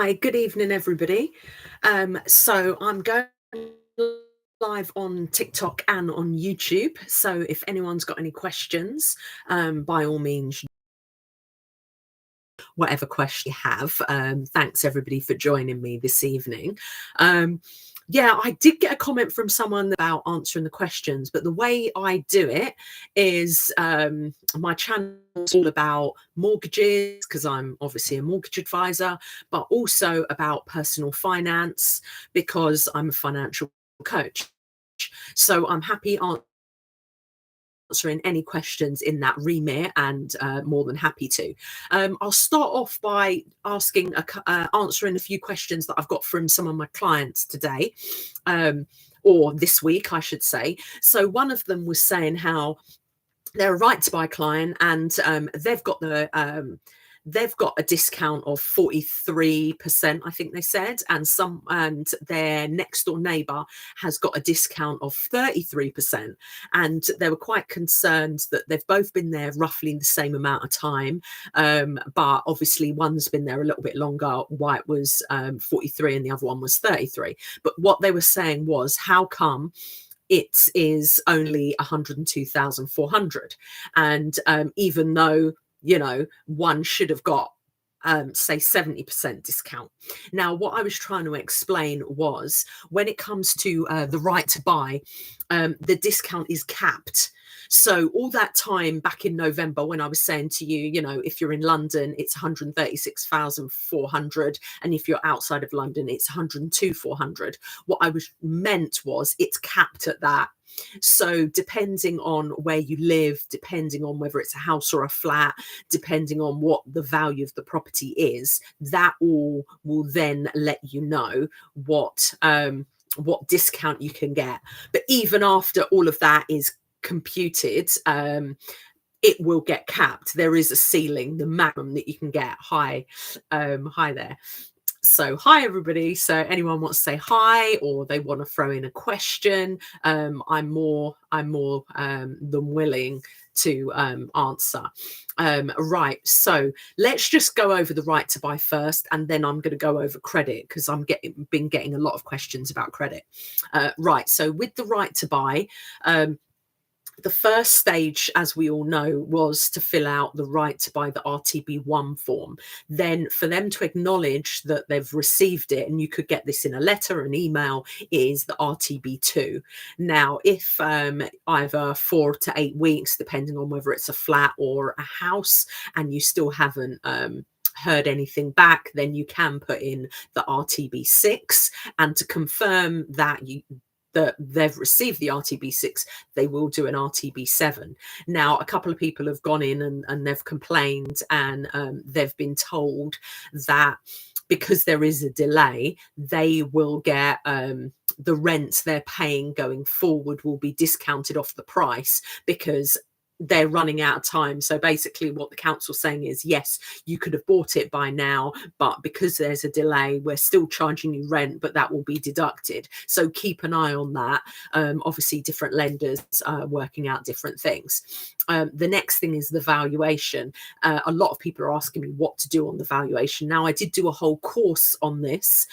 Hi, good evening, everybody. So I'm going live on TikTok and on YouTube. So if anyone's got any questions, by all means, whatever question you have. Thanks everybody for joining me this evening. Yeah, I did get a comment from someone about answering the questions, but the way I do it is my channel is all about mortgages because I'm obviously a mortgage advisor, but also about personal finance because I'm a financial coach. So I'm happy answering any questions in that remit and more than happy to. I'll start off by answering a few questions that I've got from some of my clients today, or this week, I should say. So one of them was saying how they're a right to buy client and they've got a discount of 43%, I think they said, and their next door neighbor has got a discount of 33%. And they were quite concerned that they've both been there roughly the same amount of time. But obviously one's been there a little bit longer. White was 43 and the other one was 33. But what they were saying was, how come it is only 102,400? And even though, one should have got say 70% discount. Now, what I was trying to explain was when it comes to the right to buy, the discount is capped. So all that time back in November when I was saying to you, if you're in London, it's 136,400. And if you're outside of London, it's 102,400. What I meant was it's capped at that. So depending on where you live, depending on whether it's a house or a flat, depending on what the value of the property is, that all will then let you know what discount you can get. But even after all of that is computed, it will get capped. There is a ceiling, the maximum that you can get. Hi there. So hi everybody. So anyone wants to say hi or they want to throw in a question, I'm more than willing to answer. Right, so let's just go over the right to buy first, and then I'm going to go over credit because been getting a lot of questions about credit. Right, so with the right to buy, the first stage, as we all know, was to fill out the right to buy the RTB1 form. Then for them to acknowledge that they've received it, and you could get this in a letter or an email, is the RTB2. Now, if either 4 to 8 weeks, depending on whether it's a flat or a house, and you still haven't heard anything back, then you can put in the RTB6. And to confirm that they've received the RTB6, they will do an RTB7. Now, a couple of people have gone in and they've complained, and they've been told that because there is a delay, they will get the rent they're paying going forward will be discounted off the price because they're running out of time. So basically what the council's saying is, yes, you could have bought it by now, but because there's a delay, we're still charging you rent, but that will be deducted. So keep an eye on that. Obviously different lenders are working out different things. The next thing is the valuation. A lot of people are asking me what to do on the valuation. Now, I did do a whole course on this.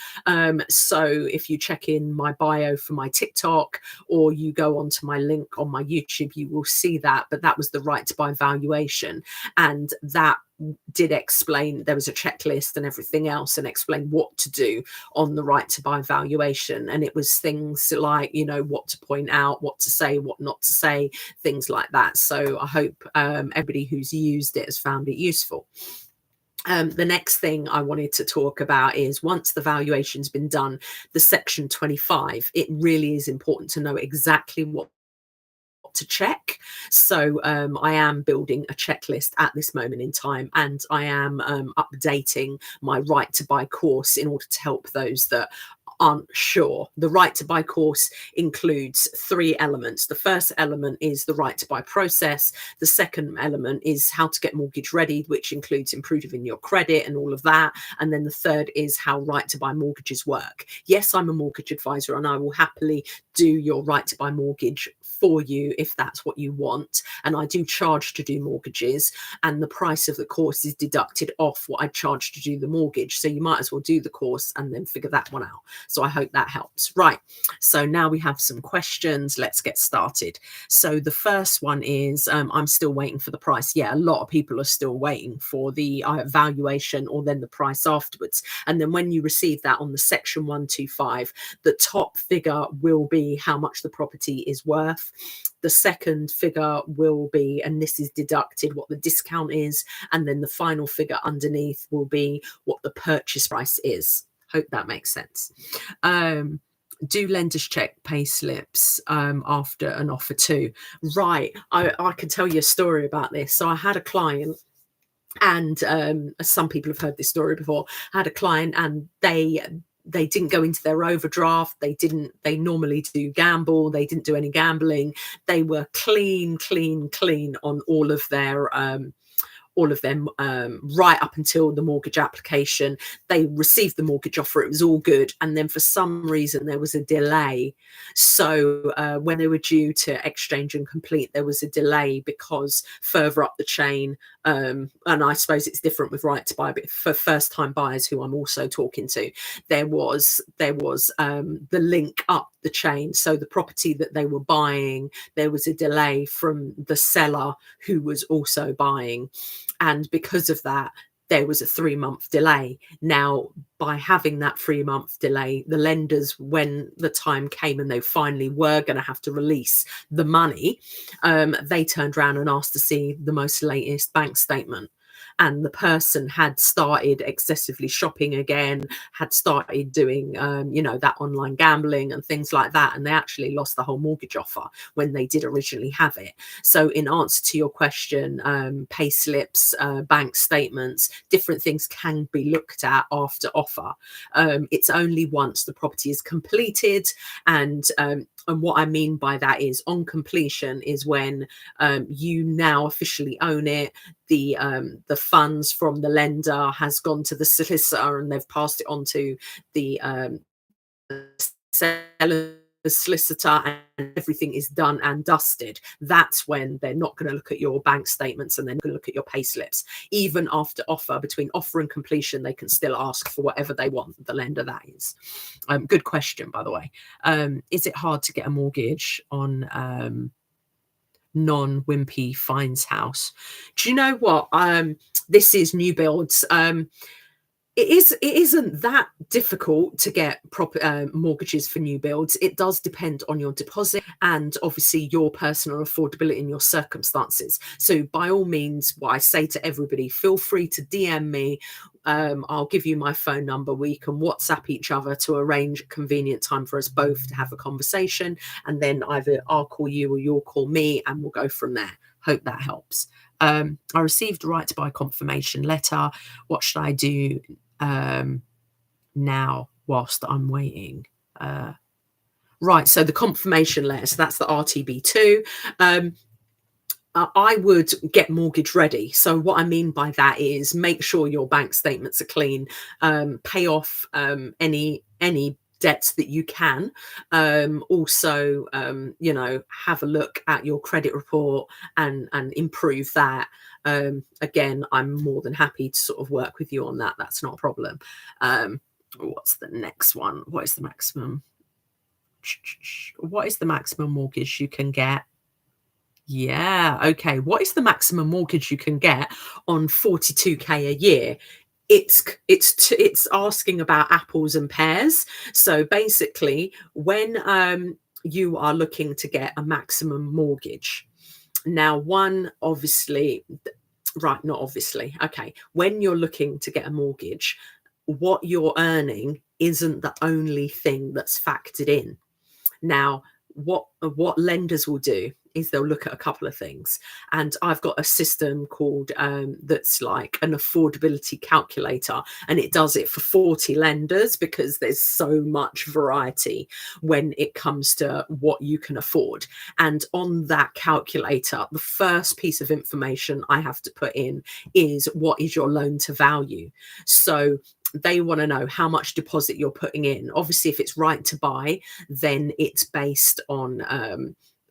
So if you check in my bio for my TikTok or you go onto my link on my YouTube, you will see that. But that was the right to buy valuation. And that did explain, there was a checklist and everything else, and explain what to do on the right to buy valuation. And it was things like, what to point out, what to say, what not to say, things like that. So I hope everybody who's used it has found it useful. The next thing I wanted to talk about is once the valuation's been done, the section 25, it really is important to know exactly what to check. So I am building a checklist at this moment in time, and I am updating my right to buy course in order to help those that aren't sure. The Right to Buy course includes 3 elements. The first element is the right to buy process. The second element is how to get mortgage ready, which includes improving your credit and all of that. And then the third is how Right to Buy mortgages work. Yes, I'm a mortgage advisor and I will happily do your Right to Buy mortgage for you if that's what you want. And I do charge to do mortgages, and the price of the course is deducted off what I charge to do the mortgage. So you might as well do the course and then figure that one out. So I hope that helps. Right. So now we have some questions. Let's get started. So the first one is, I'm still waiting for the price. Yeah, a lot of people are still waiting for the valuation or then the price afterwards. And then when you receive that on the section 125, the top figure will be how much the property is worth. The second figure will be, and this is deducted, what the discount is. And then the final figure underneath will be what the purchase price is. Hope that makes sense. Do lenders check pay slips after an offer too? Right. I can tell you a story about this. So I had a client, and some people have heard this story before. I had a client and they didn't go into their overdraft. They normally do gamble. They didn't do any gambling. They were clean on all of them right up until the mortgage application. They received the mortgage offer. It was all good. And then for some reason, there was a delay. So when they were due to exchange and complete, there was a delay because further up the chain, and I suppose it's different with Right to Buy, but for first time buyers who I'm also talking to, there was the link up the chain. So the property that they were buying, there was a delay from the seller who was also buying. And because of that, there was a 3-month delay. Now, by having that 3-month delay, the lenders, when the time came and they finally were going to have to release the money, they turned around and asked to see the most latest bank statement. And the person had started excessively shopping again, had started doing, that online gambling and things like that. And they actually lost the whole mortgage offer when they did originally have it. So in answer to your question, pay slips, bank statements, different things can be looked at after offer. It's only once the property is completed. And what I mean by that is on completion is when you now officially own it. The funds from the lender has gone to the solicitor and they've passed it on to the seller's solicitor, and everything is done and dusted. That's when they're not going to look at your bank statements and they're going to look at your pay slips. Even after offer, between offer and completion, they can still ask for whatever they want, the lender that is. Good question, by the way. Is it hard to get a mortgage on non-wimpy Fines house? Do you know what? This is new builds. It isn't that difficult to get proper mortgages for new builds. It does depend on your deposit and obviously your personal affordability and your circumstances. So by all means, what I say to everybody, feel free to DM me. I'll give you my phone number. We can WhatsApp each other to arrange a convenient time for us both to have a conversation. And then either I'll call you or you'll call me and we'll go from there. Hope that helps. I received a Right to Buy confirmation letter. What should I do now whilst I'm waiting? Right, so the confirmation letter, so that's the RTB2. I would get mortgage ready. So what I mean by that is make sure your bank statements are clean, pay off any debts that you can. Also, have a look at your credit report and improve that. Again, I'm more than happy to sort of work with you on that. That's not a problem. What's the next one? What is the maximum? What is the maximum mortgage you can get? Yeah, okay. What is the maximum mortgage you can get on 42k a year? It's asking about apples and pears. So basically, when you are looking to get a maximum mortgage, now one obviously, right, not obviously. Okay, when you're looking to get a mortgage, what you're earning isn't the only thing that's factored in. Now, what lenders will do is they'll look at a couple of things. And I've got a system called that's like an affordability calculator, and it does it for 40 lenders because there's so much variety when it comes to what you can afford. And on that calculator, the first piece of information I have to put in is what is your loan to value. So they want to know how much deposit you're putting in. Obviously, if it's right to buy, then it's based on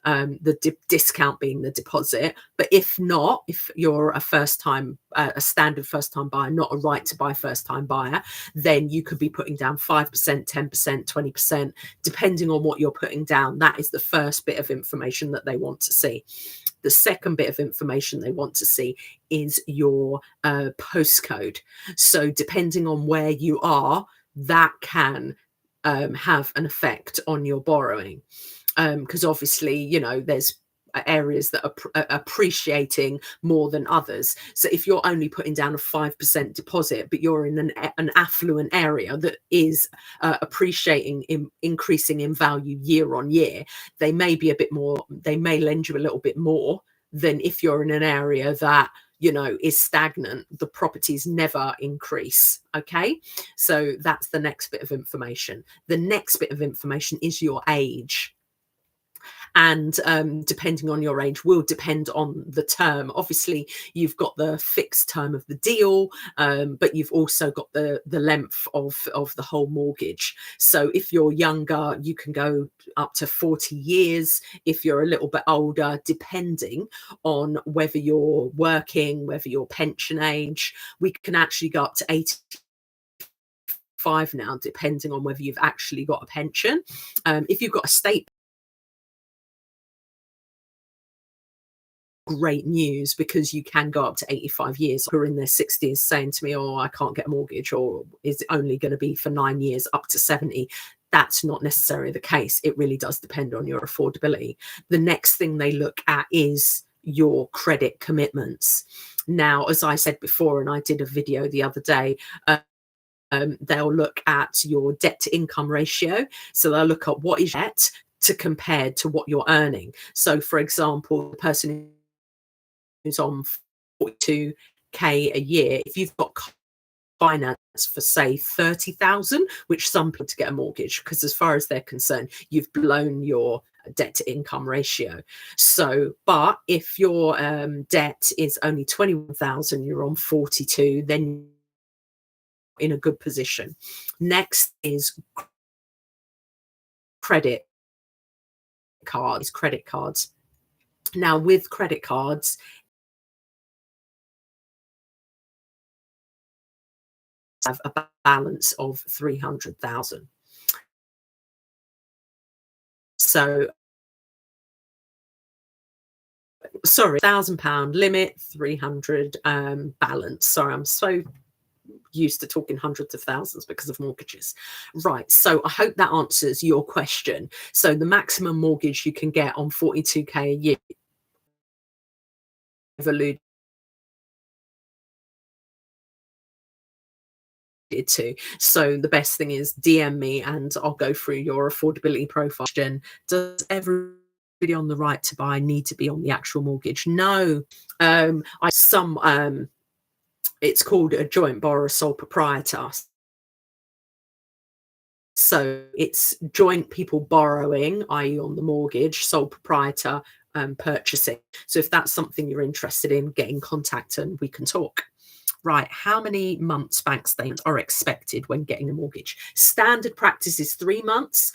the discount being the deposit. But if not, if you're a standard first time buyer, not a right to buy first time buyer, then you could be putting down 5%, 10%, 20%, depending on what you're putting down. That is the first bit of information that they want to see. The second bit of information they want to see is your postcode. So depending on where you are, that can have an effect on your borrowing. Because obviously, you know, there's areas that are appreciating more than others. So if you're only putting down a 5% deposit, but you're in an affluent area that is increasing in value year on year, they may be a bit more, they may lend you a little bit more than if you're in an area that, you know, is stagnant. The properties never increase. Okay, so that's the next bit of information. The next bit of information is your age. And depending on your age will depend on the term. Obviously, you've got the fixed term of the deal, but you've also got the length of the whole mortgage. So if you're younger, you can go up to 40 years. If you're a little bit older, depending on whether you're working, whether you're pension age, we can actually go up to 85 now, depending on whether you've actually got a pension. If you've got a state, great news, because you can go up to 85 years who are in their 60s saying to me, oh, I can't get a mortgage, or is it only going to be for 9 years up to 70? That's not necessarily the case. It really does depend on your affordability. The next thing they look at is your credit commitments. Now, as I said before, and I did a video the other day, they'll look at your debt to income ratio. So they'll look at what is debt to compare to what you're earning. So for example, the person who's on 42k a year, if you've got finance for say 30,000, which some people to get a mortgage, because as far as they're concerned, you've blown your debt to income ratio. So, but if your debt is only 21,000, you're on 42, then in a good position. Next is credit cards. Now with credit cards, have a balance of 300,000. So, sorry, £1,000 limit, 300 balance. Sorry, I'm so used to talking hundreds of thousands because of mortgages. Right, so I hope that answers your question. So the maximum mortgage you can get on 42k a year, alluded to. So the best thing is DM me and I'll go through your affordability profile. Does everybody on the right to buy need to be on the actual mortgage? No. It's called a joint borrower sole proprietor. So it's joint people borrowing, i.e. on the mortgage, sole proprietor purchasing. So if that's something you're interested in, get in contact and we can talk. Right, how many months bank statements are expected when getting a mortgage? Standard practice is 3 months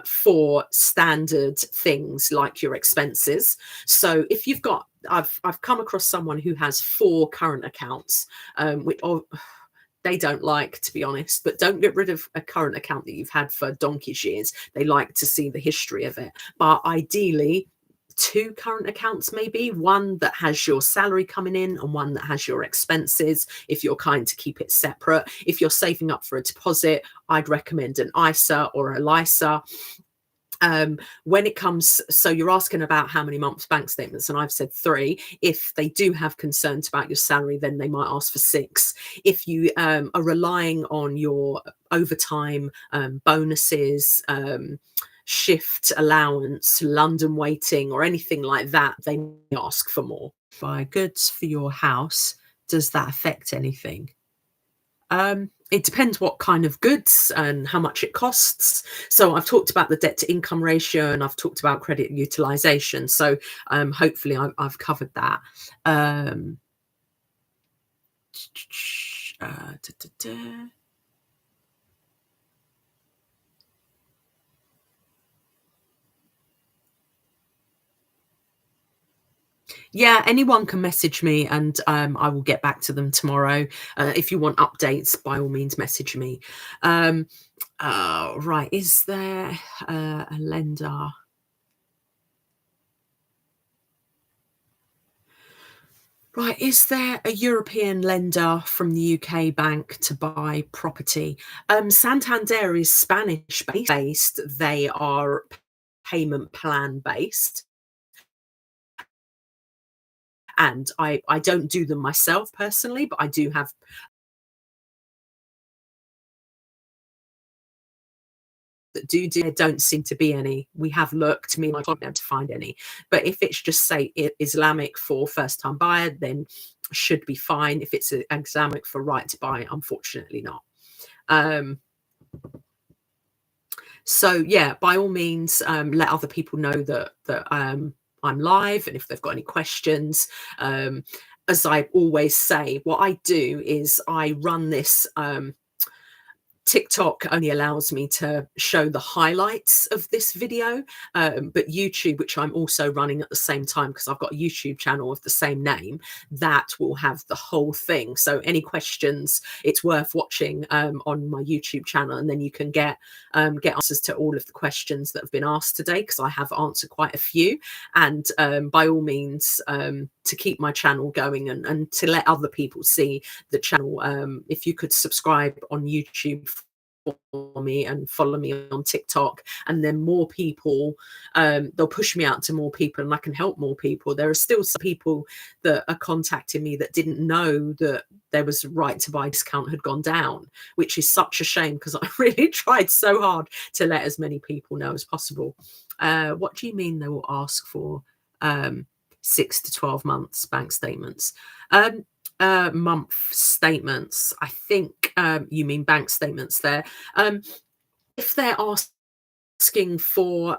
for standard things like your expenses. So if you've got, I've come across someone who has 4 current accounts, which they don't like, to be honest, but don't get rid of a current account that you've had for donkey's years. They like to see the history of it. But ideally, 2 current accounts, maybe one that has your salary coming in and one that has your expenses, if you're kind to keep it separate. If you're saving up for a deposit, I'd recommend an ISA or a LISA. When it comes, so you're asking about how many months bank statements, and I've said 3. If they do have concerns about your salary, then they might ask for 6. If you are relying on your overtime bonuses, shift allowance, London waiting, or anything like that, they ask for more. Buy goods for your house, does that affect anything? It depends what kind of goods and how much it costs. So I've talked about the debt to income ratio, and I've talked about credit utilization. So hopefully I've covered that. Um, uh, da, da, da. Yeah, anyone can message me, and I will get back to them tomorrow. If you want updates, by all means, message me. Um, right, is there a lender? Right, is there a European lender from the UK bank to buy property? Santander is Spanish based. They are payment plan based. And I don't do them myself personally, but I do have that do there don't seem to be any. We have looked, me and my client, to find any. But if it's just say Islamic for first time buyer, then should be fine. If it's Islamic for right to buy, unfortunately not. Um, so yeah, by all means, let other people know that I'm live, and if they've got any questions. As I always say, what I do is I run this. TikTok only allows me to show the highlights of this video, but YouTube, which I'm also running at the same time because I've got a YouTube channel of the same name, that will have the whole thing. So any questions, it's worth watching on my YouTube channel, and then you can get answers to all of the questions that have been asked today, because I have answered quite a few. And by all means, to keep my channel going and to let other people see the channel, if you could subscribe on YouTube for me and follow me on TikTok, and then more people, they'll push me out to more people, and I can help more people. There are still some people that are contacting me that didn't know that there was a right to buy discount had gone down, which is such a shame, because I really tried so hard to let as many people know as possible. What do you mean they will ask for 6 to 12 months bank statements? Month statements, I think you mean bank statements there. If they're asking for,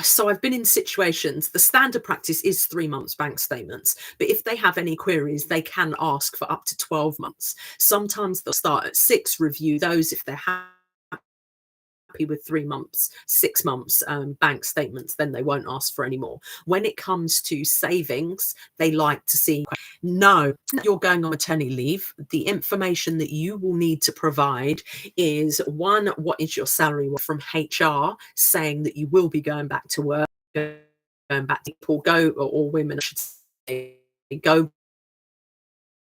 so I've been in situations, the standard practice is 3 months bank statements, but if they have any queries, they can ask for up to 12 months. Sometimes they'll start at 6, review those. If they're happy with 3 months, 6 months bank statements, then they won't ask for any more. When it comes to savings, they like to see, no, you're going on maternity leave. The information that you will need to provide is, one, what is your salary from HR, saying that you will be going back to work, going back to people, go, or women, I should say, go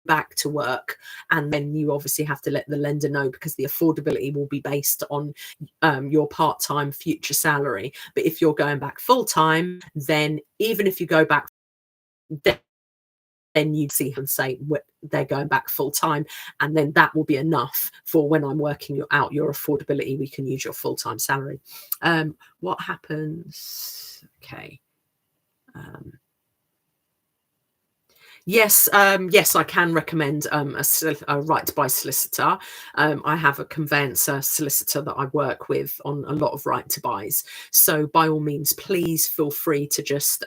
back to work. And then you obviously have to let the lender know, because the affordability will be based on your part-time future salary. But if you're going back full-time, then even if you go back, then you'd see and say they're going back full-time, and then that will be enough for when I'm working out your affordability, we can use your full-time salary. What happens? Okay. Yes, yes, I can recommend a right to buy solicitor. I have a conveyancer solicitor that I work with on a lot of right to buys. So by all means, please feel free to just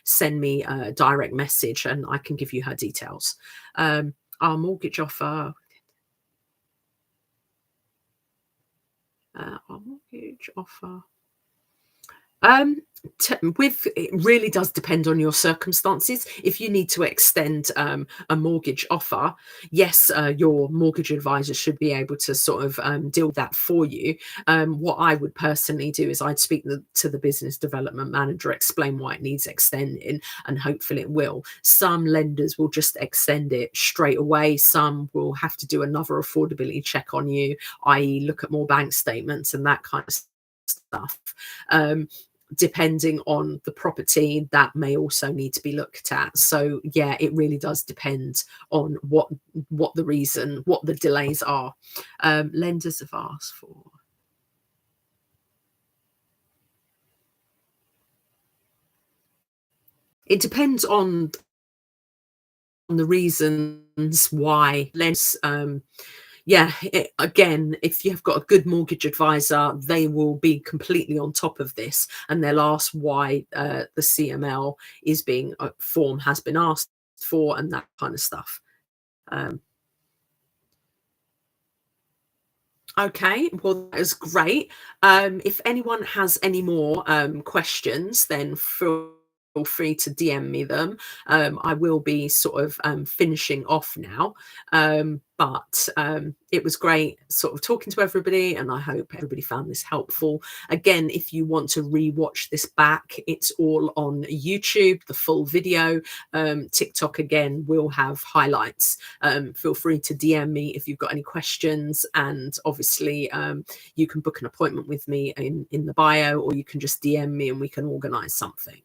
send me a direct message, and I can give you her details. Our mortgage offer. Our mortgage offer. With it really does depend on your circumstances. If you need to extend a mortgage offer, yes, your mortgage advisor should be able to sort of deal with that for you. What I would personally do is I'd speak to the business development manager, explain why it needs extending, and hopefully it will. Some lenders will just extend it straight away. Some will have to do another affordability check on you, i.e. look at more bank statements and that kind of stuff. Depending on the property, that may also need to be looked at. So yeah, it really does depend on what the reason, what the delays are. Lenders have asked for. It depends on the reasons why lends. Yeah, again, if you've got a good mortgage advisor, they will be completely on top of this, and they'll ask why the CML is being form has been asked for, and that kind of stuff. Um, okay, well, that is great. If anyone has any more questions, then feel free to DM me them. I will be sort of finishing off now. But it was great sort of talking to everybody, and I hope everybody found this helpful. Again, if you want to re-watch this back, it's all on YouTube, the full video. TikTok again will have highlights. Feel free to DM me if you've got any questions, and obviously you can book an appointment with me in the bio, or you can just DM me and we can organize something.